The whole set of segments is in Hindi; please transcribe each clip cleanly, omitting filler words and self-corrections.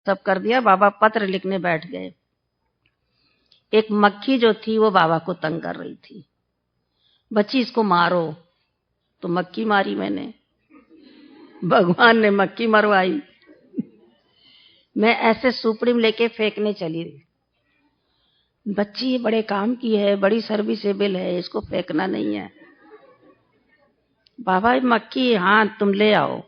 सब कर दिया। बाबा पत्र लिखने बैठ गए। एक मक्खी जो थी वो बाबा को तंग कर रही थी। बच्ची इसको मारो, तो मक्खी मारी मैंने, भगवान ने मक्खी मरवाई। मैं ऐसे सुप्रीम लेके फेंकने चली। बच्ची ये बड़े काम की है, बड़ी सर्विसेबल है, इसको फेंकना नहीं है। बाबा मक्खी, हाँ तुम ले आओ।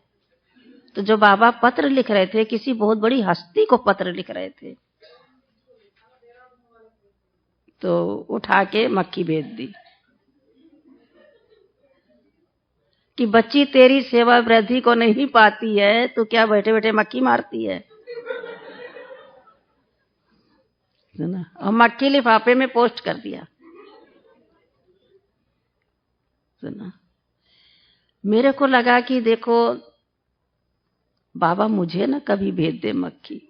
तो जो बाबा पत्र लिख रहे थे, किसी बहुत बड़ी हस्ती को पत्र लिख रहे थे, तो उठा के मक्खी भेज दी कि बच्ची तेरी सेवा वृद्धि को नहीं पाती है, तो क्या बैठे बैठे मक्खी मारती है। सुना, और मक्खी लिफाफे में पोस्ट कर दिया। सुना, मेरे को लगा कि देखो बाबा मुझे ना कभी भेज दे मक्खी,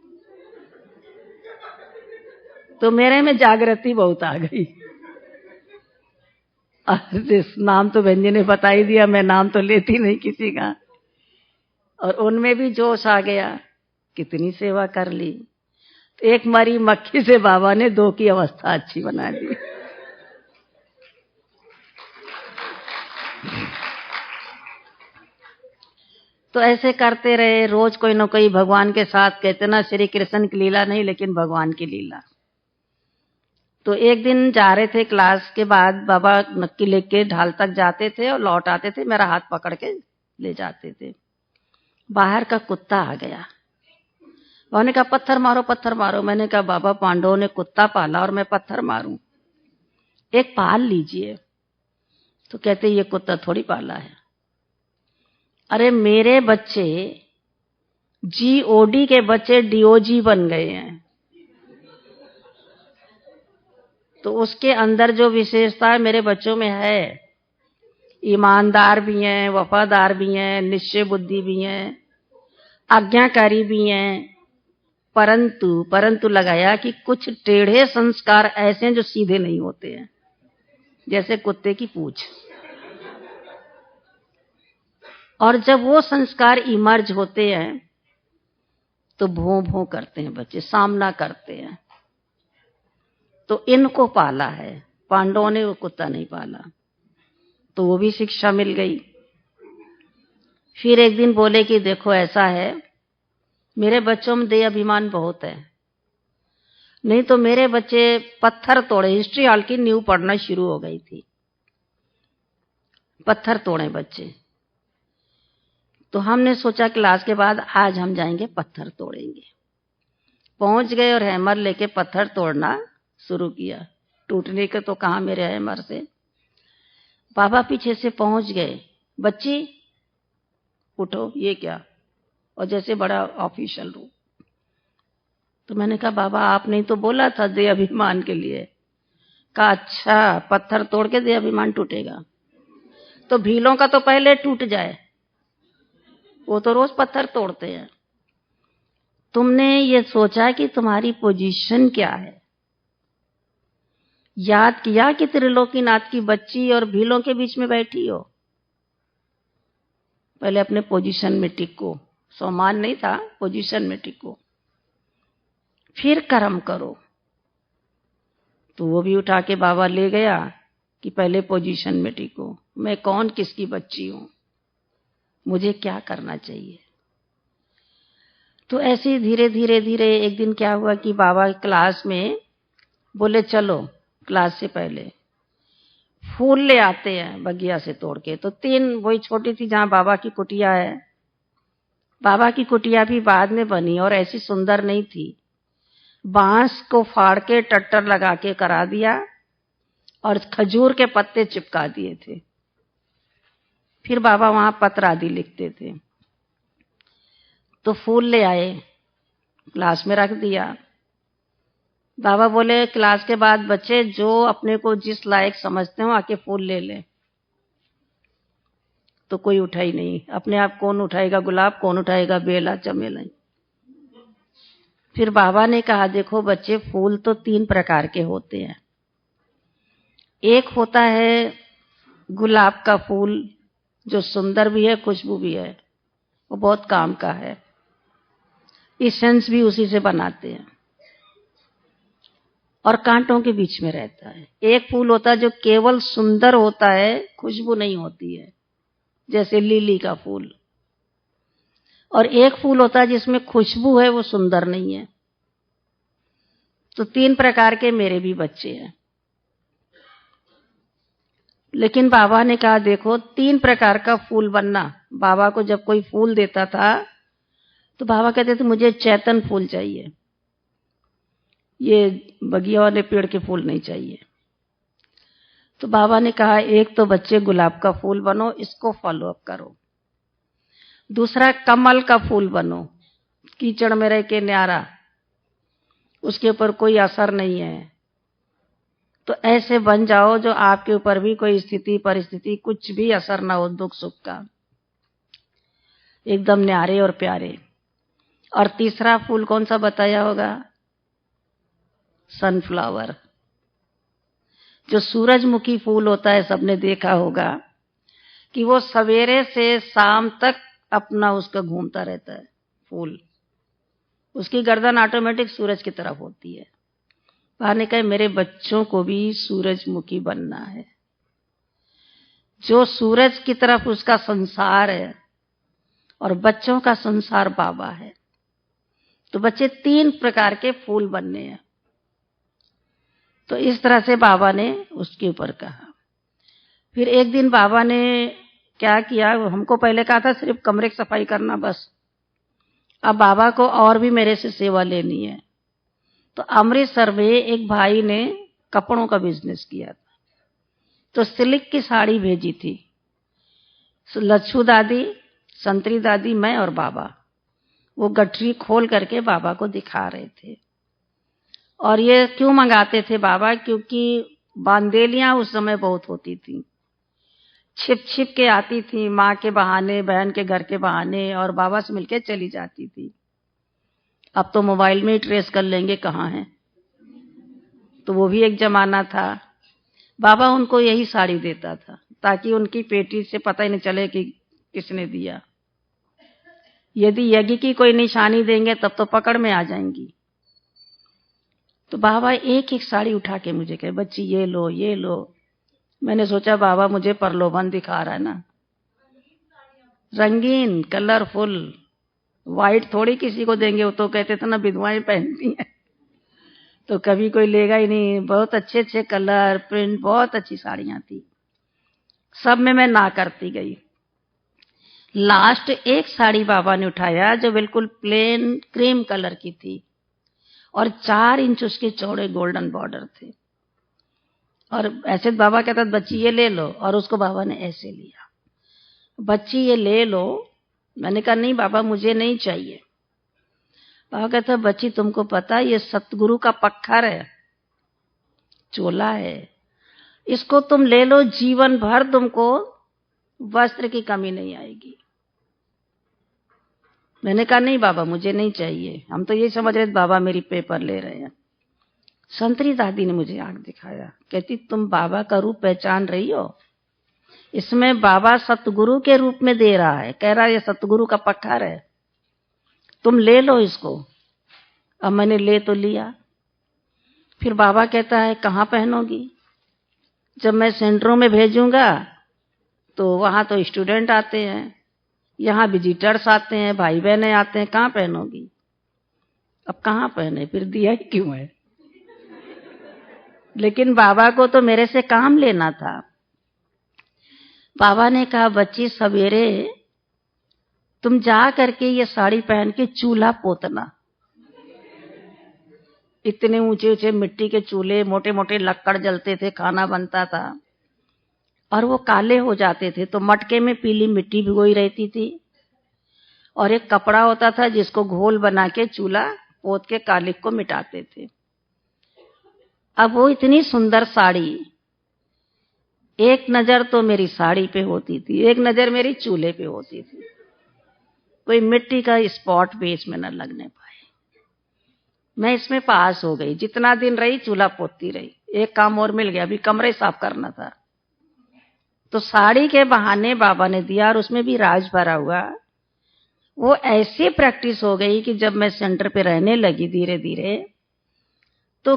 तो मेरे में जागृति बहुत आ गई। नाम तो व्यंजन ने बता ही दिया, मैं नाम तो लेती नहीं किसी का। और उनमें भी जोश आ गया, कितनी सेवा कर ली। तो एक मरी मक्खी से बाबा ने दो की अवस्था अच्छी बना दी। तो ऐसे करते रहे, रोज कोई ना कोई भगवान के साथ, कहते ना श्री कृष्ण की लीला नहीं लेकिन भगवान की लीला। तो एक दिन जा रहे थे, क्लास के बाद बाबा नक्की लेके ढाल तक जाते थे और लौट आते थे, मेरा हाथ पकड़ के ले जाते थे। बाहर का कुत्ता आ गया। उन्होंने कहा पत्थर मारो पत्थर मारो। मैंने कहा बाबा पांडवों ने कुत्ता पाला और मैं पत्थर मारूं, एक पाल लीजिए। तो कहते ये कुत्ता थोड़ी पाला है। अरे मेरे बच्चे GOD के बच्चे DOG बन गए हैं, तो उसके अंदर जो विशेषता मेरे बच्चों में है, ईमानदार भी हैं, वफादार भी हैं, निश्चय बुद्धि भी हैं, आज्ञाकारी भी हैं, परंतु लगाया कि कुछ टेढ़े संस्कार ऐसे हैं जो सीधे नहीं होते हैं, जैसे कुत्ते की पूंछ। और जब वो संस्कार इमर्ज होते हैं तो भों भों करते हैं बच्चे, सामना करते हैं। तो इनको पाला है, पांडवों ने वो कुत्ता नहीं पाला, तो वो भी शिक्षा मिल गई। फिर एक दिन बोले कि देखो ऐसा है, मेरे बच्चों में देह अभिमान बहुत है, नहीं तो मेरे बच्चे पत्थर तोड़े। हिस्ट्री हॉल की नींव पढ़ना शुरू हो गई थी, पत्थर तोड़े बच्चे। तो हमने सोचा क्लास के बाद आज हम जाएंगे पत्थर तोड़ेंगे। पहुंच गए और हैमर लेके पत्थर तोड़ना शुरू किया। टूटने के तो कहां मेरे हैमर से। बाबा पीछे से पहुंच गए, बच्ची उठो, ये क्या, और जैसे बड़ा ऑफिशियल रूप। तो मैंने कहा बाबा आपने ही तो बोला था देह अभिमान के लिए। कहा अच्छा, पत्थर तोड़ के देह अभिमान टूटेगा, तो भीलों का तो पहले टूट जाए, वो तो रोज पत्थर तोड़ते हैं। तुमने ये सोचा कि तुम्हारी पोजीशन क्या है? याद किया कि त्रिलोकीनाथ की बच्ची और भीलों के बीच में बैठी हो? पहले अपने पोजीशन में टिको। सम्मान नहीं था, पोजीशन में टिको, फिर कर्म करो। तो वो भी उठा के बाबा ले गया कि पहले पोजीशन में टिको। मैं कौन, किसकी बच्ची हूं, मुझे क्या करना चाहिए। तो ऐसे धीरे धीरे धीरे एक दिन क्या हुआ कि बाबा क्लास में बोले चलो क्लास से पहले फूल ले आते हैं बगिया से तोड़ के। तो 3 वही छोटी थी जहां बाबा की कुटिया है। बाबा की कुटिया भी बाद में बनी और ऐसी सुंदर नहीं थी। बांस को फाड़ के टट्टर लगा के करा दिया और खजूर के पत्ते चिपका दिए थे। फिर बाबा वहां पत्र आदि लिखते थे। तो फूल ले आए, क्लास में रख दिया। बाबा बोले क्लास के बाद बच्चे जो अपने को जिस लायक समझते हो आके फूल ले ले। तो कोई उठा ही नहीं। अपने आप कौन उठाएगा गुलाब, कौन उठाएगा बेला, चमेला। फिर बाबा ने कहा देखो बच्चे, फूल तो 3 प्रकार के होते हैं। एक होता है गुलाब का फूल, जो सुंदर भी है, खुशबू भी है, वो बहुत काम का है। इसेंस भी उसी से बनाते हैं, और कांटों के बीच में रहता है। एक फूल होता है जो केवल सुंदर होता है, खुशबू नहीं होती है, जैसे लिली का फूल। और एक फूल होता है जिसमें खुशबू है, वो सुंदर नहीं है। तो 3 प्रकार के मेरे भी बच्चे हैं। लेकिन बाबा ने कहा देखो 3 प्रकार का फूल बनना। बाबा को जब कोई फूल देता था तो बाबा कहते थे मुझे चैतन फूल चाहिए, ये बगिया वाले पेड़ के फूल नहीं चाहिए। तो बाबा ने कहा एक तो बच्चे गुलाब का फूल बनो, इसको फॉलो अप करो। दूसरा कमल का फूल बनो, कीचड़ में रह के न्यारा, उसके ऊपर कोई असर नहीं है। तो ऐसे बन जाओ जो आपके ऊपर भी कोई स्थिति परिस्थिति कुछ भी असर ना हो, दुख सुख का, एकदम न्यारे और प्यारे। और तीसरा फूल कौन सा बताया होगा? सनफ्लावर, जो सूरजमुखी फूल होता है, सबने देखा होगा कि वो सवेरे से शाम तक अपना उसका घूमता रहता है फूल, उसकी गर्दन ऑटोमेटिक सूरज की तरफ होती है। बाबा ने कहा मेरे बच्चों को भी सूरजमुखी बनना है, जो सूरज की तरफ उसका संसार है और बच्चों का संसार बाबा है। तो बच्चे 3 प्रकार के फूल बनने हैं। तो इस तरह से बाबा ने उसके ऊपर कहा। फिर एक दिन बाबा ने क्या किया, हमको पहले कहा था सिर्फ कमरे की सफाई करना बस, अब बाबा को और भी मेरे से सेवा लेनी है। तो अमृतसर में एक भाई ने कपड़ों का बिजनेस किया था, तो सिल्क की साड़ी भेजी थी। लच्छू दादी, संतरी दादी, मैं और बाबा वो गठरी खोल करके बाबा को दिखा रहे थे। और ये क्यों मंगाते थे बाबा? क्योंकि बांदेलियां उस समय बहुत होती थी, छिप छिप के आती थी, माँ के बहाने, बहन के घर के बहाने, और बाबा से मिलके चली जाती थी। अब तो मोबाइल में ही ट्रेस कर लेंगे कहाँ है, तो वो भी एक जमाना था। बाबा उनको यही साड़ी देता था ताकि उनकी पेटी से पता ही नहीं चले कि किसने दिया। यदि यज्ञ की कोई निशानी देंगे तब तो पकड़ में आ जाएंगी। तो बाबा एक एक साड़ी उठा के मुझे कहे बच्ची ये लो ये लो। मैंने सोचा बाबा मुझे प्रलोभन दिखा रहा है ना, रंगीन कलरफुल, वाइट थोड़ी किसी को देंगे, वो तो कहते थे ना विधवाएं पहनती हैं, तो कभी कोई लेगा ही नहीं। बहुत अच्छे अच्छे कलर प्रिंट, बहुत अच्छी साड़ियां थी, सब में मैं ना करती गई। लास्ट एक साड़ी बाबा ने उठाया जो बिल्कुल प्लेन क्रीम कलर की थी और 4 इंच उसके चौड़े गोल्डन बॉर्डर थे। और ऐसे बाबा कहता बच्ची ये ले लो, और उसको बाबा ने ऐसे लिया, बच्ची ये ले लो। मैंने कहा नहीं बाबा मुझे नहीं चाहिए। बाबा कहता बच्ची तुमको पता ये सतगुरु का पक्खर है, चोला है, इसको तुम ले लो, जीवन भर तुमको वस्त्र की कमी नहीं आएगी। मैंने कहा नहीं बाबा मुझे नहीं चाहिए, हम तो ये समझ रहे थे बाबा मेरी पेपर ले रहे हैं। संतरी दादी ने मुझे आंख दिखाया, कहती तुम बाबा का रूप पहचान रही हो? इसमें बाबा सतगुरु के रूप में दे रहा है, कह रहा है ये सतगुरु का पक्खर है, तुम ले लो इसको। अब मैंने ले तो लिया। फिर बाबा कहता है कहाँ पहनोगी? जब मैं सेंटरों में भेजूंगा तो वहां तो स्टूडेंट आते हैं, यहाँ विजिटर्स आते हैं, भाई बहने आते हैं, कहाँ पहनोगी? अब कहाँ पहने? फिर दिया ही क्यों है? लेकिन बाबा को तो मेरे से काम लेना था। बाबा ने कहा बच्ची सवेरे तुम जा करके ये साड़ी पहन के चूल्हा पोतना। इतने ऊंचे ऊंचे मिट्टी के चूल्हे, मोटे मोटे लक्कड़ जलते थे, खाना बनता था और वो काले हो जाते थे, तो मटके में पीली मिट्टी भिगोई रहती थी और एक कपड़ा होता था जिसको घोल बना के चूल्हा पोत के कालिक को मिटाते थे। अब वो इतनी सुंदर साड़ी, एक नजर तो मेरी साड़ी पे होती थी, एक नजर मेरी चूल्हे पे होती थी, कोई मिट्टी का स्पॉट भी इसमें न लगने पाए। मैं इसमें पास हो गई, जितना दिन रही चूल्हा पोतती रही। एक काम और मिल गया, अभी कमरे साफ करना था, तो साड़ी के बहाने बाबा ने दिया और उसमें भी राज भरा हुआ। वो ऐसी प्रैक्टिस हो गई कि जब मैं सेंटर पे रहने लगी धीरे धीरे, तो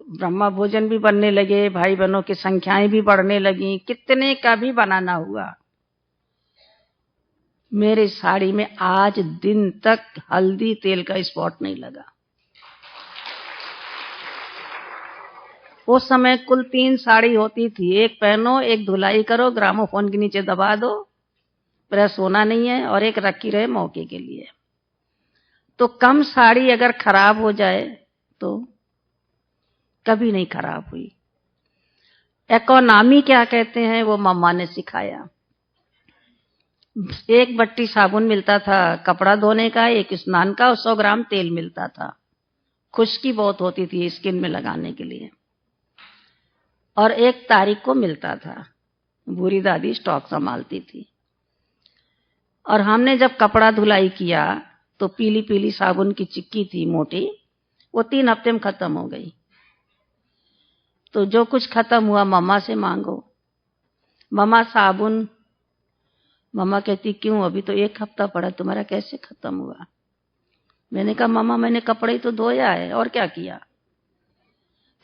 ब्रह्मा भोजन भी बनने लगे, भाई बहनों की संख्याएं भी बढ़ने लगी, कितने का भी बनाना हुआ। मेरी साड़ी में आज दिन तक हल्दी तेल का स्पॉट नहीं लगा। उस समय कुल 3 साड़ी होती थी, एक पहनो, एक धुलाई करो, ग्रामोफोन के नीचे दबा दो, प्रेस होना नहीं है, और एक रखी रहे मौके के लिए। तो कम साड़ी अगर खराब हो जाए तो कभी नहीं खराब हुई। इकोनॉमी क्या कहते हैं वो मम्मा ने सिखाया। एक बट्टी साबुन मिलता था कपड़ा धोने का, एक स्नान का, और 100 ग्राम तेल मिलता था। खुश्की बहुत होती थी स्किन में लगाने के लिए, और 1 तारीख को मिलता था। बूढ़ी दादी स्टॉक संभालती थी। और हमने जब कपड़ा धुलाई किया तो पीली पीली साबुन की चिक्की थी मोटी, वो 3 हफ्ते में खत्म हो गई। तो जो कुछ खत्म हुआ मम्मा से मांगो, मम्मा साबुन। मम्मा कहती क्यों, अभी तो 1 हफ्ता पड़ा, तुम्हारा कैसे खत्म हुआ? मैंने कहा मम्मा मैंने कपड़े ही तो धोया है, और क्या किया?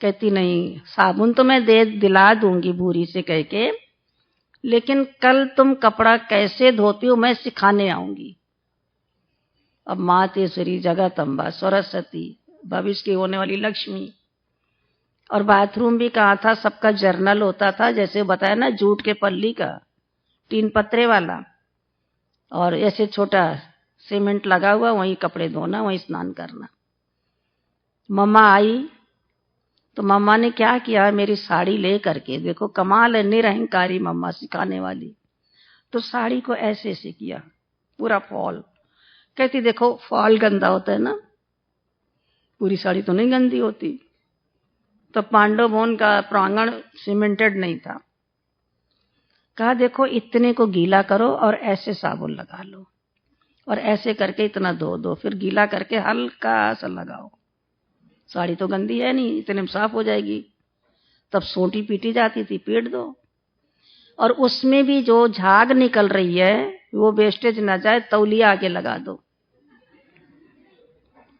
कहती नहीं, साबुन तो मैं दिला दूंगी भूरी से कह के, लेकिन कल तुम कपड़ा कैसे धोती हो मैं सिखाने आऊंगी। अब मातेश्वरी, जगदम्बा, सरस्वती, भविष्य की होने वाली लक्ष्मी। और बाथरूम भी कहाँ था, सबका जर्नल होता था, जैसे बताया ना जूट के पल्ली का 3 पत्रे वाला, और ऐसे छोटा सीमेंट लगा हुआ, वहीं कपड़े धोना, वहीं स्नान करना। मम्मा आई तो मम्मा ने क्या किया, मेरी साड़ी ले करके, देखो कमाल है, निरहंकारी मम्मा सिखाने वाली, तो साड़ी को ऐसे ऐसे किया पूरा फॉल। कहती देखो फॉल गंदा होता है ना, पूरी साड़ी तो नहीं गंदी होती। तो पांडव भवन का प्रांगण सीमेंटेड नहीं था। कहा देखो इतने को गीला करो और ऐसे साबुन लगा लो, और ऐसे करके इतना धो दो, फिर गीला करके हल्का सा लगाओ, साड़ी तो गंदी है नहीं, इतने में साफ हो जाएगी। तब सोटी पीटी जाती थी, पीट दो। और उसमें भी जो झाग निकल रही है वो वेस्टेज ना जाए, तौलिया आगे लगा दो,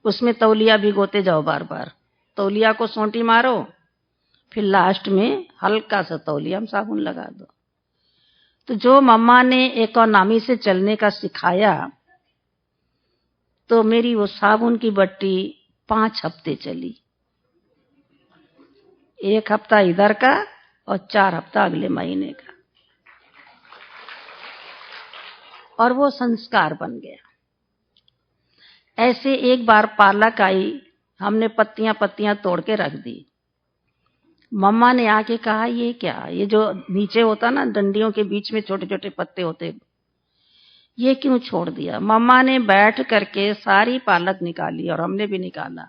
उसमें तौलिया भिगोते जाओ बार बार, तौलिया को सोटी मारो, फिर लास्ट में हल्का सा तौलिया में साबुन लगा दो। तो जो मम्मा ने इकोनॉमी से चलने का सिखाया, तो मेरी वो साबुन की बट्टी 5 हफ्ते चली। 1 हफ्ता इधर का और 4 हफ्ता अगले महीने का, और वो संस्कार बन गया। ऐसे एक बार पालक आई, हमने पत्तियां पत्तियां तोड़ के रख दी। मम्मा ने आके कहा ये क्या, ये जो नीचे होता ना डंडियों के बीच में छोटे छोटे पत्ते होते, ये क्यों छोड़ दिया? मम्मा ने बैठ करके सारी पालक निकाली, और हमने भी निकाला।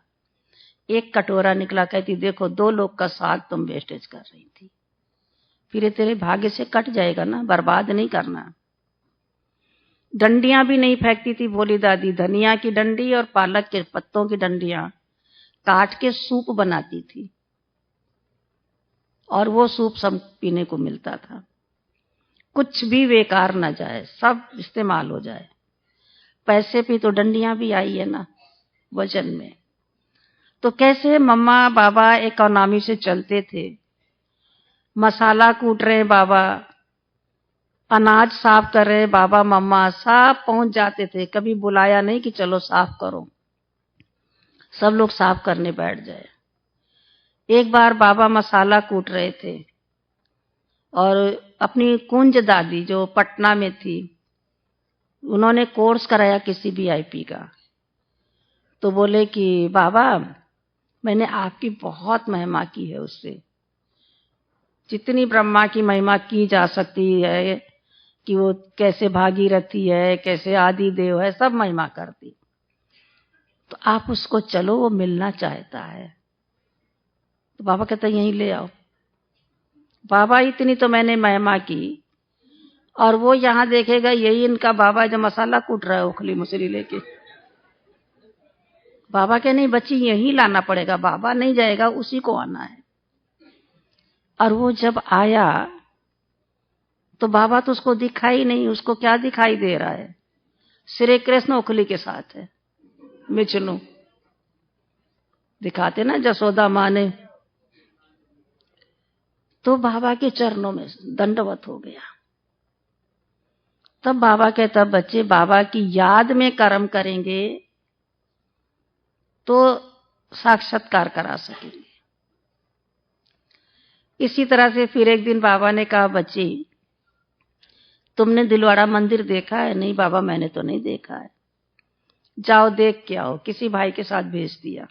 1 कटोरा निकला। कहती देखो 2 लोग का साग तुम वेस्टेज कर रही थी, फिर ये तेरे भाग्य से कट जाएगा ना, बर्बाद नहीं करना। डंडियां भी नहीं फेंकती थी भोली दादी, धनिया की डंडी और पालक के पत्तों की डंडियां काट के सूप बनाती थी, और वो सूप सब पीने को मिलता था। कुछ भी बेकार ना जाए, सब इस्तेमाल हो जाए। पैसे पे तो डंडियां भी आई है ना वजन में। तो कैसे मम्मा बाबा इकोनॉमी से चलते थे। मसाला कूट रहे बाबा, अनाज साफ कर रहे बाबा मम्मा, सब पहुंच जाते थे, कभी बुलाया नहीं कि चलो साफ करो, सब लोग साफ करने बैठ जाए। एक बार बाबा मसाला कूट रहे थे, और अपनी कुंज दादी जो पटना में थी, उन्होंने कोर्स कराया किसी वीआईपी का, तो बोले कि बाबा मैंने आपकी बहुत महिमा की है, उससे जितनी ब्रह्मा की महिमा की जा सकती है, कि वो कैसे भागीरथी है, कैसे आदि देव है, सब महिमा करती, तो आप उसको चलो, वो मिलना चाहता है। तो बाबा कहता यहीं ले आओ। बाबा इतनी तो मैंने महिमा की, और वो यहां देखेगा यही इनका बाबा जो मसाला कूट रहा है उखली मुसरी लेके। बाबा के नहीं बच्ची यहीं लाना पड़ेगा, बाबा नहीं जाएगा, उसी को आना है। और वो जब आया तो बाबा तो उसको दिखाई नहीं, उसको क्या दिखाई दे रहा है, श्री कृष्ण उखली के साथ है, मिचनू दिखाते ना जसोदा माँ ने। तो बाबा के चरणों में दंडवत हो गया। तब बाबा कहता, बच्चे बाबा की याद में कर्म करेंगे तो साक्षात्कार करा सकेंगे। इसी तरह से फिर एक दिन बाबा ने कहा, बच्चे तुमने दिलवाड़ा मंदिर देखा है? नहीं बाबा मैंने तो नहीं देखा है। जाओ देख के आओ। किसी भाई के साथ भेज दिया।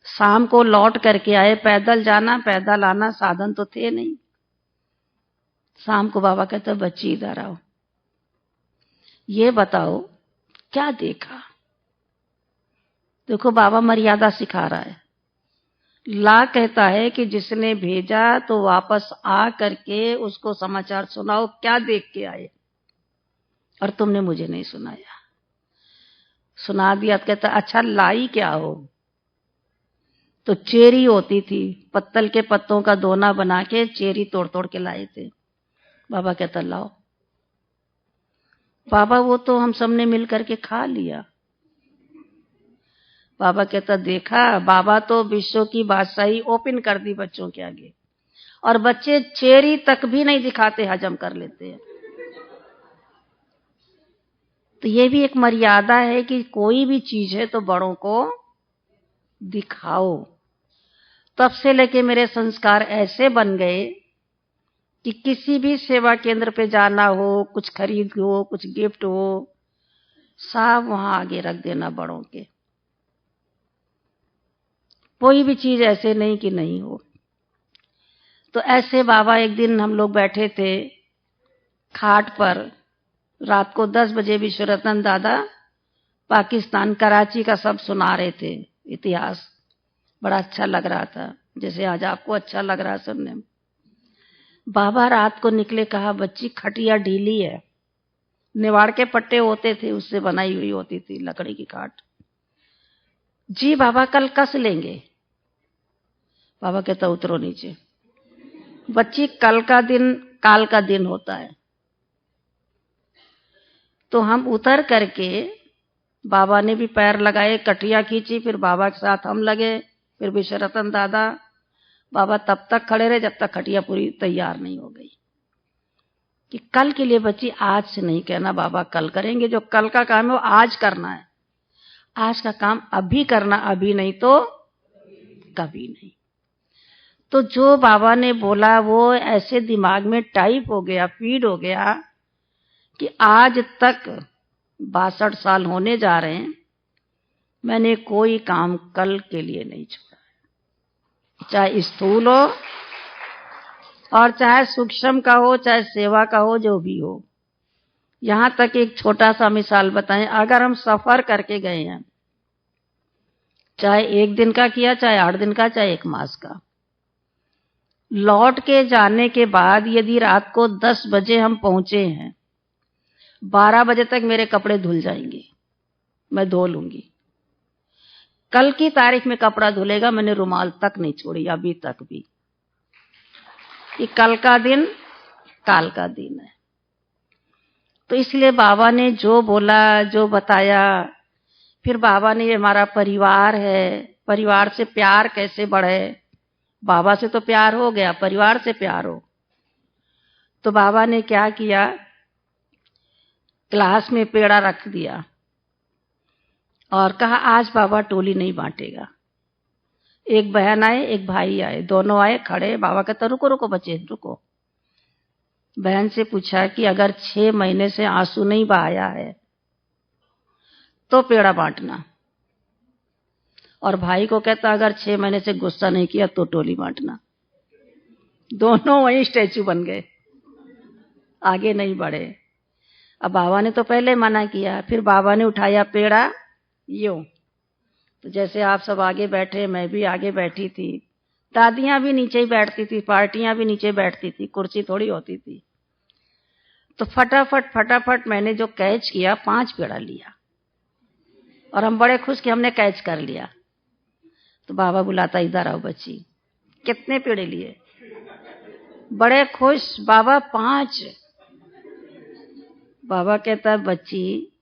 शाम को लौट करके आए। पैदल जाना पैदल आना, साधन तो थे नहीं। शाम को बाबा कहते, बच्ची इधर आओ, ये बताओ क्या देखा? देखो बाबा मर्यादा सिखा रहा है। ला कहता है कि जिसने भेजा तो वापस आ करके उसको समाचार सुनाओ, क्या देख के आए। और तुमने मुझे नहीं सुनाया। सुना दिया तो कहता, अच्छा लाई क्या हो? तो चेरी होती थी, पत्तल के पत्तों का दोना बना के चेरी तोड़ तोड़ के लाए थे। बाबा कहता, लाओ। बाबा वो तो हम सबने मिल करके खा लिया। बाबा कहता, देखा बाबा तो विश्व की बादशाही ओपन कर दी बच्चों के आगे, और बच्चे चेरी तक भी नहीं दिखाते, हजम कर लेते हैं। तो ये भी एक मर्यादा है कि कोई भी चीज है तो बड़ों को दिखाओ। तब से लेके मेरे संस्कार ऐसे बन गए कि किसी भी सेवा केंद्र पे जाना हो, कुछ खरीद हो, कुछ गिफ्ट हो, सब वहां आगे रख देना बड़ों के। कोई भी चीज ऐसे नहीं कि नहीं हो। तो ऐसे बाबा एक दिन हम लोग बैठे थे खाट पर, रात को 10 बजे विश्वरतन दादा पाकिस्तान कराची का सब सुना रहे थे इतिहास। बड़ा अच्छा लग रहा था, जैसे आज आपको अच्छा लग रहा है सुनने में। बाबा रात को निकले, कहा बच्ची खटिया ढीली है। निवाड़ के पट्टे होते थे, उससे बनाई हुई होती थी लकड़ी की खाट। जी बाबा कल कस लेंगे। बाबा कहता, उतरो नीचे। बच्ची कल का दिन काल का दिन होता है। तो हम उतर करके, बाबा ने भी पैर लगाए, कटिया खींची, फिर बाबा के साथ हम लगे, फिर विश्वरतन दादा। बाबा तब तक खड़े रहे जब तक खटिया पूरी तैयार नहीं हो गई। कि कल के लिए बच्ची आज से नहीं कहना बाबा कल करेंगे, जो कल का काम है वो आज करना है। आज का काम अभी करना, अभी नहीं तो कभी नहीं। तो जो बाबा ने बोला वो ऐसे दिमाग में टाइप हो गया, फीड हो गया कि आज तक 62 साल होने जा रहे हैं, मैंने कोई काम कल के लिए नहीं छोड़ा। चाहे स्थूल हो और चाहे सूक्ष्म का हो, चाहे सेवा का हो, जो भी हो। यहां तक एक छोटा सा मिसाल बताएं, अगर हम सफर करके गए हैं, चाहे 1 दिन का किया, चाहे 8 दिन का, चाहे 1 मास का, लौट के जाने के बाद यदि रात को 10 बजे हम पहुंचे हैं, 12 बजे तक मेरे कपड़े धुल जाएंगे, मैं धो लूंगी। कल की तारीख में कपड़ा धुलेगा, मैंने रुमाल तक नहीं छोड़ी अभी तक भी। कि कल का दिन काल का दिन है। तो इसलिए बाबा ने जो बोला, जो बताया, फिर बाबा ने, ये हमारा परिवार है, परिवार से प्यार कैसे बढ़े। बाबा से तो प्यार हो गया, परिवार से प्यार हो। तो बाबा ने क्या किया, क्लास में पेड़ा रख दिया और कहा आज बाबा टोली नहीं बांटेगा। एक बहन आए, एक भाई आए, दोनों आए खड़े। बाबा कहता, रुको रुको बच्चे रुको। बहन से पूछा कि अगर 6 महीने से आंसू नहीं बहाया है तो पेड़ा बांटना। और भाई को कहता, अगर 6 महीने से गुस्सा नहीं किया तो टोली बांटना। दोनों वहीं स्टैचू बन गए, आगे नहीं बढ़े। अब बाबा ने तो पहले मना किया, फिर बाबा ने उठाया पेड़ा यूं। तो जैसे आप सब आगे बैठे, मैं भी आगे बैठी थी। दादियां भी नीचे ही बैठती थी, पार्टियां भी नीचे बैठती थी, कुर्सी थोड़ी होती थी। तो फटाफट फटाफट मैंने जो कैच किया, 5 पेड़ा लिया और हम बड़े खुश कि हमने कैच कर लिया। तो बाबा बुलाता, इधर आओ बच्ची, कितने पेड़े लिए? बड़े खुश, बाबा 5। बाबा कहता, बच्ची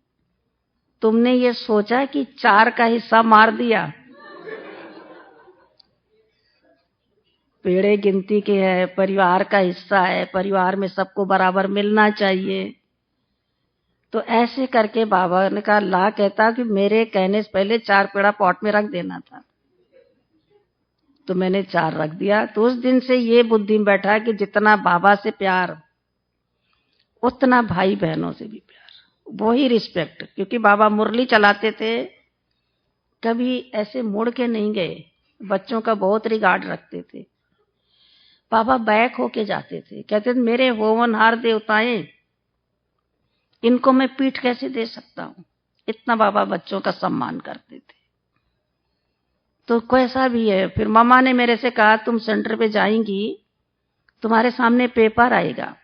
तुमने ये सोचा कि 4 का हिस्सा मार दिया? पेड़े गिनती के है, परिवार का हिस्सा है, परिवार में सबको बराबर मिलना चाहिए। तो ऐसे करके बाबा ने कहा, ला कहता कि मेरे कहने से पहले 4 पेड़ा पॉट में रख देना था। तो मैंने 4 रख दिया। तो उस दिन से ये बुद्धि में बैठा कि जितना बाबा से प्यार उतना भाई बहनों से भी प्यार, वही रिस्पेक्ट। क्योंकि बाबा मुरली चलाते थे, कभी ऐसे मुड़ के नहीं गए, बच्चों का बहुत रिगार्ड रखते थे। बाबा बैक होके जाते थे, कहते थे मेरे होवनहार देवताएं, इनको मैं पीठ कैसे दे सकता हूं। इतना बाबा बच्चों का सम्मान करते थे। तो कैसा भी है। फिर मामा ने मेरे से कहा, तुम सेंटर पे जाएंगी, तुम्हारे सामने पेपर आएगा,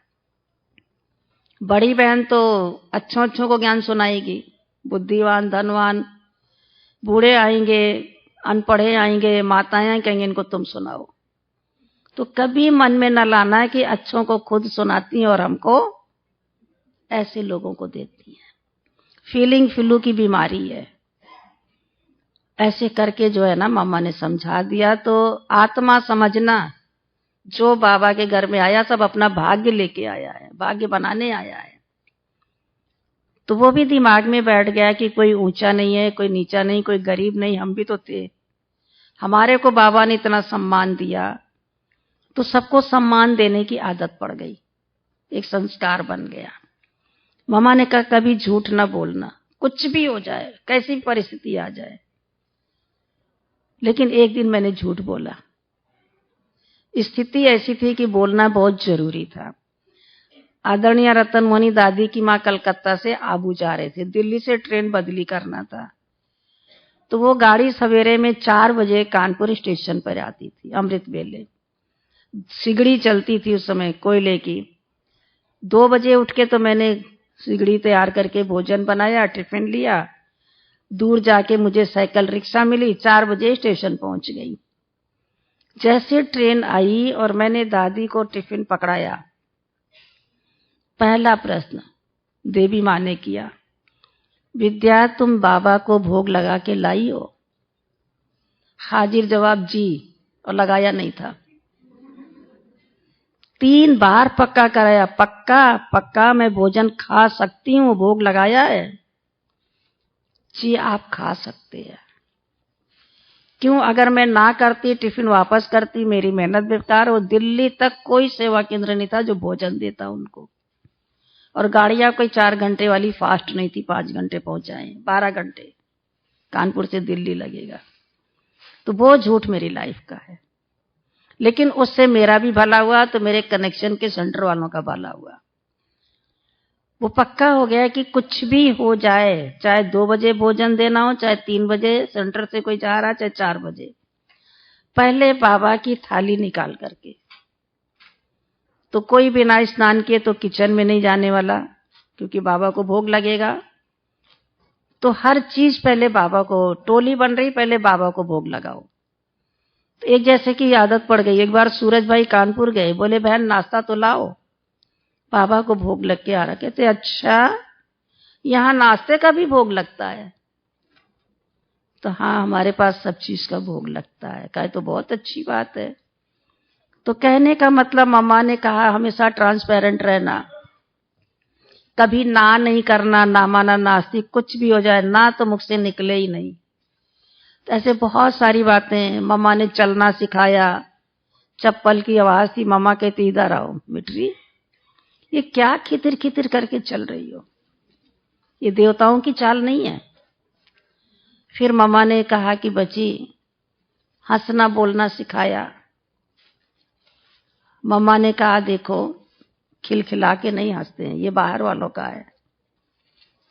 बड़ी बहन तो अच्छों अच्छों को ज्ञान सुनाएगी, बुद्धिवान धनवान बूढ़े आएंगे, अनपढ़े आएंगे, माताएं कहेंगे इनको तुम सुनाओ। तो कभी मन में न लाना है कि अच्छों को खुद सुनाती हैं और हमको ऐसे लोगों को देती हैं। फीलिंग फ्लू की बीमारी है। ऐसे करके जो है ना, मामा ने समझा दिया। तो आत्मा समझना, जो बाबा के घर में आया सब अपना भाग्य लेके आया है, भाग्य बनाने आया है। तो वो भी दिमाग में बैठ गया कि कोई ऊंचा नहीं है, कोई नीचा नहीं, कोई गरीब नहीं, हम भी तो थे। हमारे को बाबा ने इतना सम्मान दिया, तो सबको सम्मान देने की आदत पड़ गई, एक संस्कार बन गया। मामा ने कहा कभी झूठ ना बोलना, कुछ भी हो जाए, कैसी भी परिस्थिति आ जाए। लेकिन एक दिन मैंने झूठ बोला। स्थिति ऐसी थी कि बोलना बहुत जरूरी था। आदरणीय रतन मोहनी दादी की मां कलकत्ता से आबू जा रहे थे, दिल्ली से ट्रेन बदली करना था। तो वो गाड़ी सवेरे में 4 बजे कानपुर स्टेशन पर आती थी, अमृत वेले। सिगड़ी चलती थी उस समय कोयले की। 2 बजे उठ के तो मैंने सिगड़ी तैयार करके भोजन बनाया, टिफिन लिया। दूर जाके मुझे साइकिल रिक्शा मिली, 4 बजे स्टेशन पहुंच गई। जैसे ट्रेन आई और मैंने दादी को टिफिन पकड़ाया, पहला प्रश्न देवी माँ ने किया, विद्या तुम बाबा को भोग लगा के लाई हो? हाजिर जवाब जी, और लगाया नहीं था। 3 बार पक्का कराया, पक्का पक्का मैं भोजन खा सकती हूँ, भोग लगाया है? जी आप खा सकते हैं। क्यों? अगर मैं ना करती, टिफिन वापस करती, मेरी मेहनत बेकार। और दिल्ली तक कोई सेवा केंद्र नहीं था जो भोजन देता उनको। और गाड़ियां कोई 4 घंटे वाली फास्ट नहीं थी, 5 घंटे पहुंचाए, 12 घंटे कानपुर से दिल्ली लगेगा। तो वो झूठ मेरी लाइफ का है। लेकिन उससे मेरा भी भला हुआ, तो मेरे कनेक्शन के सेंटर वालों का भला हुआ। वो पक्का हो गया कि कुछ भी हो जाए, चाहे 2 बजे भोजन देना हो, चाहे 3 बजे सेंटर से कोई जा रहा, चाहे 4 बजे, पहले बाबा की थाली निकाल करके। तो कोई बिना स्नान किए तो किचन में नहीं जाने वाला, क्योंकि बाबा को भोग लगेगा। तो हर चीज पहले बाबा को, टोली बन रही, पहले बाबा को भोग लगाओ। तो एक जैसे की आदत पड़ गई। एक बार सूरज भाई कानपुर गए, बोले बहन नाश्ता तो लाओ, बाबा को भोग लग के आ रहा। कहते अच्छा, यहाँ नाश्ते का भी भोग लगता है? तो हाँ, हमारे पास सब चीज का भोग लगता है। कहे तो बहुत अच्छी बात है। तो कहने का मतलब, मम्मा ने कहा हमेशा ट्रांसपेरेंट रहना, कभी ना नहीं करना, ना माना नास्तिक, कुछ भी हो जाए ना तो मुख से निकले ही नहीं। तो ऐसे बहुत सारी बातें। मम्मा ने चलना सिखाया, चप्पल की आवाज थी, मम्मा कहती इधर आओ मिट्री, ये क्या खितिर खितिर करके चल रही हो, ये देवताओं की चाल नहीं है। फिर मम्मा ने कहा कि बच्ची, हंसना बोलना सिखाया। मम्मा ने कहा देखो, खिलखिला के नहीं हंसते हैं, ये बाहर वालों का है,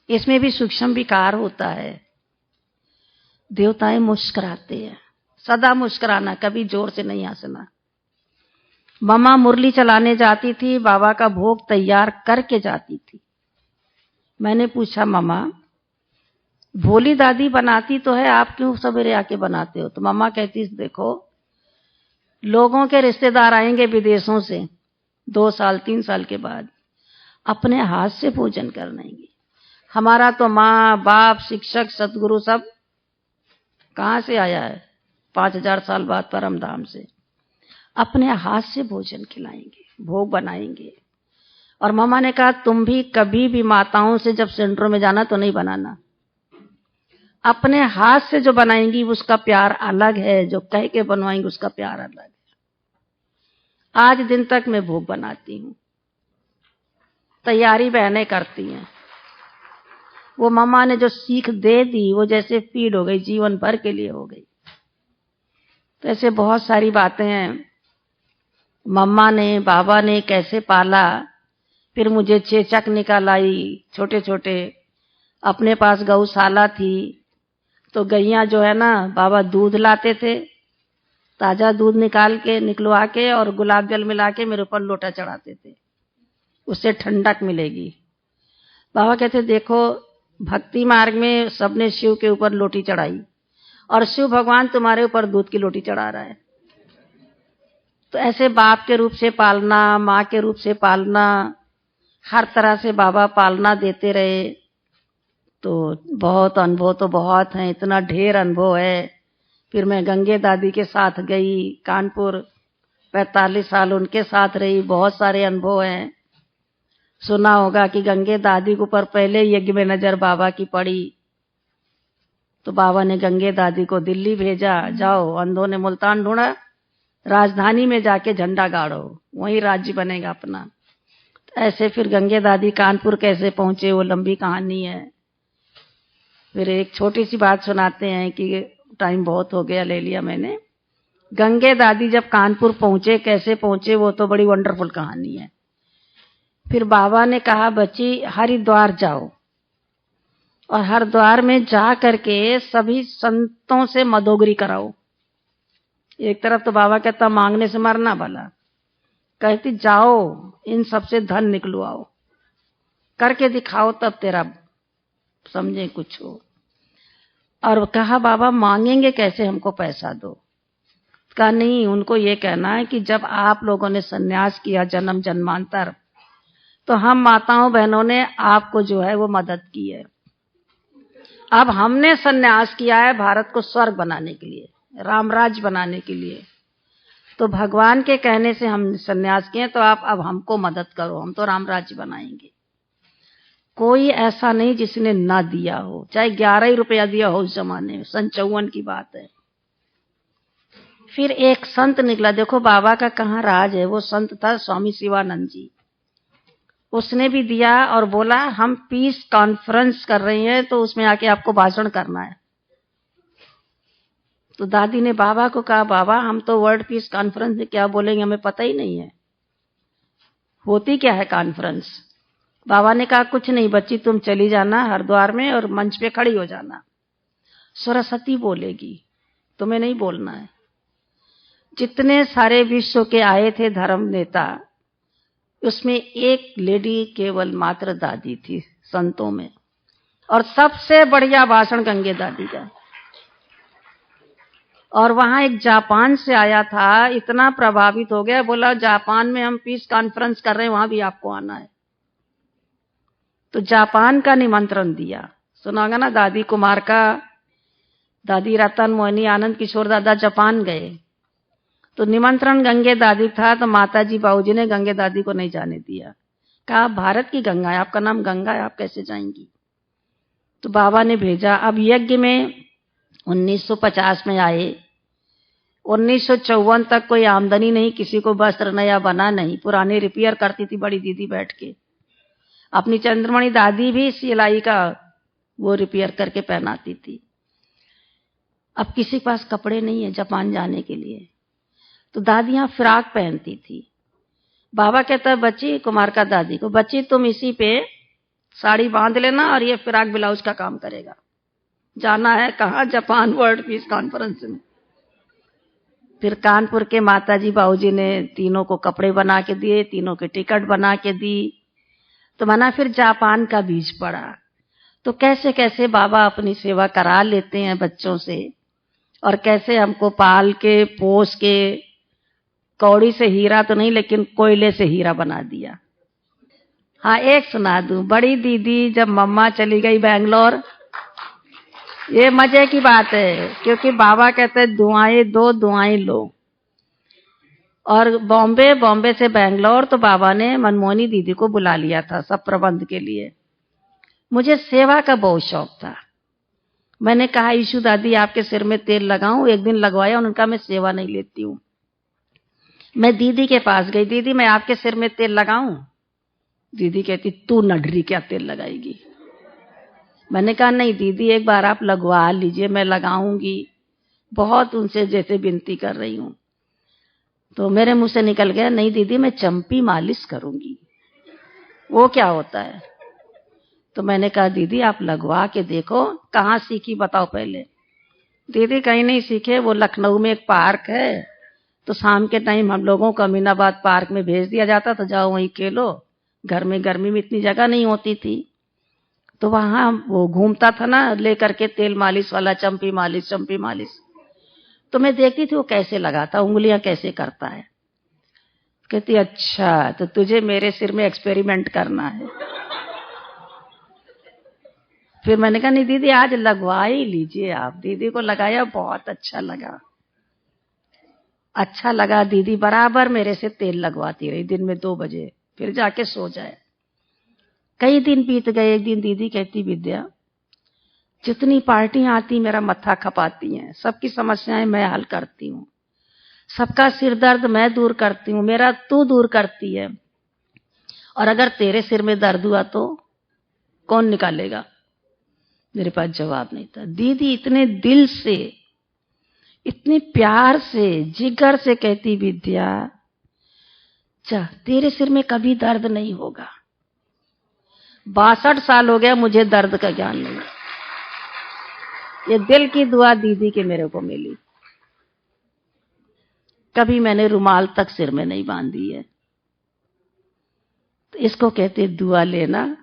इसमें भी सूक्ष्म विकार होता है। देवताएं मुस्कुराते हैं, सदा मुस्कुराना, कभी जोर से नहीं हंसना। मम्मा मुरली चलाने जाती थी, बाबा का भोग तैयार करके जाती थी। मैंने पूछा मम्मा, भोली दादी बनाती तो है, आप क्यों सवेरे आके बनाते हो? तो मम्मा कहती देखो, लोगों के रिश्तेदार आएंगे विदेशों से 2 साल 3 साल के बाद, अपने हाथ से भोजन करनेंगे, हमारा तो माँ बाप शिक्षक सतगुरु सब कहाँ से आया है? 5000 साल बाद परम धाम से। अपने हाथ से भोजन खिलाएंगे, भोग बनाएंगे। और मामा ने कहा तुम भी कभी भी माताओं से जब सेंटरों में जाना तो नहीं बनाना, अपने हाथ से जो बनाएंगी उसका प्यार अलग है, जो कह के बनवाएंगी उसका प्यार अलग है। आज दिन तक मैं भोग बनाती हूँ, तैयारी बहनें करती हैं। वो मामा ने जो सीख दे दी वो जैसे फीड हो गई, जीवन भर के लिए हो गई। तो ऐसे बहुत सारी बातें हैं। मम्मा ने बाबा ने कैसे पाला, फिर मुझे चेचक निकाल आई छोटे छोटे। अपने पास गौशाला थी तो गैया जो है ना, बाबा दूध लाते थे, ताजा दूध निकलवा के और गुलाब जल मिला के मेरे ऊपर लोटा चढ़ाते थे, उससे ठंडक मिलेगी। बाबा कहते देखो भक्ति मार्ग में सबने शिव के ऊपर लोटी चढ़ाई और शिव भगवान तुम्हारे ऊपर दूध की लोटी चढ़ा रहा है। तो ऐसे बाप के रूप से पालना, माँ के रूप से पालना, हर तरह से बाबा पालना देते रहे। तो बहुत अनुभव तो बहुत है, इतना ढेर अनुभव है। फिर मैं गंगे दादी के साथ गई कानपुर, 45 साल उनके साथ रही, बहुत सारे अनुभव हैं। सुना होगा कि गंगे दादी के ऊपर पहले यज्ञ में नजर बाबा की पड़ी तो बाबा ने गंगे दादी को दिल्ली भेजा, जाओ अंधों ने मुल्तान ढूंढा, राजधानी में जाके झंडा गाड़ो, वहीं राज्य बनेगा अपना। ऐसे फिर गंगे दादी कानपुर कैसे पहुंचे वो लंबी कहानी है। फिर एक छोटी सी बात सुनाते हैं कि टाइम बहुत हो गया, ले लिया मैंने। गंगे दादी जब कानपुर पहुंचे, कैसे पहुंचे वो तो बड़ी वंडरफुल कहानी है। फिर बाबा ने कहा बच्ची हरिद्वार जाओ और हरिद्वार में जा करके सभी संतों से मदोगरी कराओ। एक तरफ तो बाबा कहता मांगने से मरना भला, कहती जाओ इन सबसे धन निकलवाओ, करके दिखाओ तब तेरा समझे कुछ हो। और कहा बाबा मांगेंगे कैसे, हमको पैसा दो। कहा नहीं, उनको ये कहना है कि जब आप लोगों ने सन्यास किया जन्म जन्मांतर, तो हम माताओं बहनों ने आपको जो है वो मदद की है। अब हमने सन्यास किया है भारत को स्वर्ग बनाने के लिए, रामराज बनाने के लिए। तो भगवान के कहने से हम सन्यास किए, तो आप अब हमको मदद करो, हम तो रामराज बनाएंगे। कोई ऐसा नहीं जिसने ना दिया हो, चाहे 11 ही रुपया दिया हो उस जमाने में, 54 की बात है। फिर एक संत निकला, देखो बाबा का कहाँ राज है। वो संत था स्वामी शिवानंद जी। उसने भी दिया और बोला हम पीस कॉन्फ्रेंस कर रहे हैं तो उसमें आके आपको भाषण करना है। तो दादी ने बाबा को कहा बाबा हम तो वर्ल्ड पीस कॉन्फ्रेंस में क्या बोलेंगे, हमें पता ही नहीं है, होती क्या है कॉन्फ्रेंस। बाबा ने कहा कुछ नहीं बच्ची, तुम चली जाना हरिद्वार में और मंच पे खड़ी हो जाना, सरस्वती बोलेगी, तुम्हें नहीं बोलना है। जितने सारे विश्व के आए थे धर्म नेता, उसमें एक लेडी केवल मात्र दादी थी संतों में, और सबसे बढ़िया भाषण गंगे दादी का। और वहां एक जापान से आया था, इतना प्रभावित हो गया, बोला जापान में हम पीस कॉन्फ्रेंस कर रहे हैं, वहां भी आपको आना है। तो जापान का निमंत्रण दिया। सुना होगा ना दादी कुमार का, दादी रतन मोहिनी आनंद किशोर दादा जापान गए, तो निमंत्रण गंगे दादी था। तो माताजी बाबूजी ने गंगे दादी को नहीं जाने दिया, कहा भारत की गंगा है, आपका नाम गंगा है, आप कैसे जाएंगी। तो बाबा ने भेजा। अब यज्ञ में 1950 में आए, 1954 तक कोई आमदनी नहीं, किसी को वस्त्र नया बना नहीं, पुराने रिपेयर करती थी बड़ी दीदी बैठ के। अपनी चंद्रमणि दादी भी सिलाई का वो रिपेयर करके पहनाती थी। अब किसी के पास कपड़े नहीं है जापान जाने के लिए, तो दादियां फ्रॉक पहनती थी। बाबा कहता है बच्ची, कुमार का दादी को, बच्ची तुम इसी पे साड़ी बांध लेना और ये फ्रॉक ब्लाउज का काम करेगा। जाना है कहाँ, जापान वर्ल्ड पीस कॉन्फ्रेंस में। फिर कानपुर के माताजी बाबूजी ने तीनों को कपड़े बना के दिए, तीनों के टिकट बना के दी। तो माना फिर जापान का बीज पड़ा। तो कैसे कैसे बाबा अपनी सेवा करा लेते हैं बच्चों से, और कैसे हमको पाल के पोस के, कौड़ी से हीरा तो नहीं लेकिन कोयले से हीरा बना दिया। हाँ, एक सुना दूं। बड़ी दीदी जब मम्मा चली गई बैंगलोर, ये मजे की बात है, क्योंकि बाबा कहते हैं दुआएं दो दुआएं लो। और बॉम्बे से बैंगलोर तो बाबा ने मनमोहनी दीदी को बुला लिया था सब प्रबंध के लिए। मुझे सेवा का बहुत शौक था। मैंने कहा ईशु दादी आपके सिर में तेल लगाऊं। एक दिन लगवाया, उन्होंने कहा मैं सेवा नहीं लेती हूं। मैं दीदी के पास गई, दीदी मैं आपके सिर में तेल लगाऊं? दीदी कहती तू नडरी क्या तेल लगाएगी। मैंने कहा नहीं दीदी, एक बार आप लगवा लीजिए, मैं लगाऊंगी। बहुत उनसे जैसे विनती कर रही हूं। तो मेरे मुंह से निकल गया, नहीं दीदी मैं चंपी मालिश करूंगी। वो क्या होता है? तो मैंने कहा दीदी आप लगवा के देखो। कहाँ सीखी बताओ पहले? दीदी कहीं नहीं सीखे, वो लखनऊ में एक पार्क है, तो शाम के टाइम हम लोगों को अमीनाबाद पार्क में भेज दिया जाता, तो जाओ वहीं खेलो। घर में गर्मी में इतनी जगह नहीं होती थी, तो वहां वो घूमता था ना लेकर के तेल मालिश वाला, चंपी मालिश चंपी मालिश। तो मैं देखती थी वो कैसे लगाता, उंगलियां कैसे करता है। कहती अच्छा तो तुझे मेरे सिर में एक्सपेरिमेंट करना है। फिर मैंने कहा नहीं दीदी आज लगवा ही लीजिए आप। दीदी को लगाया, बहुत अच्छा लगा। अच्छा लगा, दीदी बराबर मेरे से तेल लगवाती रही दिन में 2 बजे, फिर जाके सो जाए। कई दिन बीत गए। एक दिन दीदी कहती विद्या जितनी पार्टियां आती मेरा मत्था खपाती हैं, सबकी समस्याएं मैं हल करती हूँ, सबका सिर दर्द मैं दूर करती हूँ, मेरा तू दूर करती है, और अगर तेरे सिर में दर्द हुआ तो कौन निकालेगा? मेरे पास जवाब नहीं था। दीदी इतने दिल से, इतने प्यार से, जिगर से कहती विद्या जा तेरे सिर में कभी दर्द नहीं होगा। 62 साल हो गया मुझे दर्द का ज्ञान नहीं। ये दिल की दुआ दीदी के मेरे को मिली। कभी मैंने रुमाल तक सिर में नहीं बांधी है। तो इसको कहते दुआ लेना,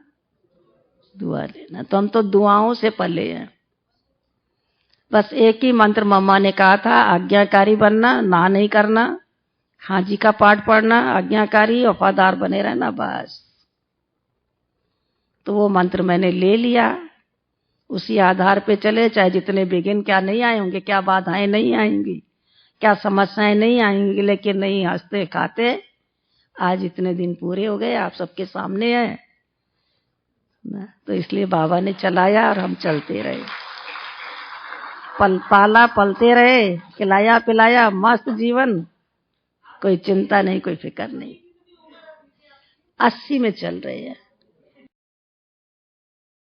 दुआ लेना। तो हम तो दुआओं से पले हैं। बस एक ही मंत्र मम्मा ने कहा था, आज्ञाकारी बनना, ना नहीं करना, हाँ जी का पाठ पढ़ना, आज्ञाकारी वफादार बने रहना, बस। तो वो मंत्र मैंने ले लिया, उसी आधार पे चले। चाहे जितने विघ्न क्या नहीं आए होंगे, क्या बाधाएं नहीं आएंगी, क्या समस्याएं नहीं आएंगी, लेकिन नहीं, हंसते खाते आज इतने दिन पूरे हो गए, आप सबके सामने है ना। तो इसलिए बाबा ने चलाया और हम चलते रहे, पाला पलते रहे, खिलाया पिलाया, मस्त जीवन, कोई चिंता नहीं, कोई फिक्र नहीं। 80 में चल रहे हैं।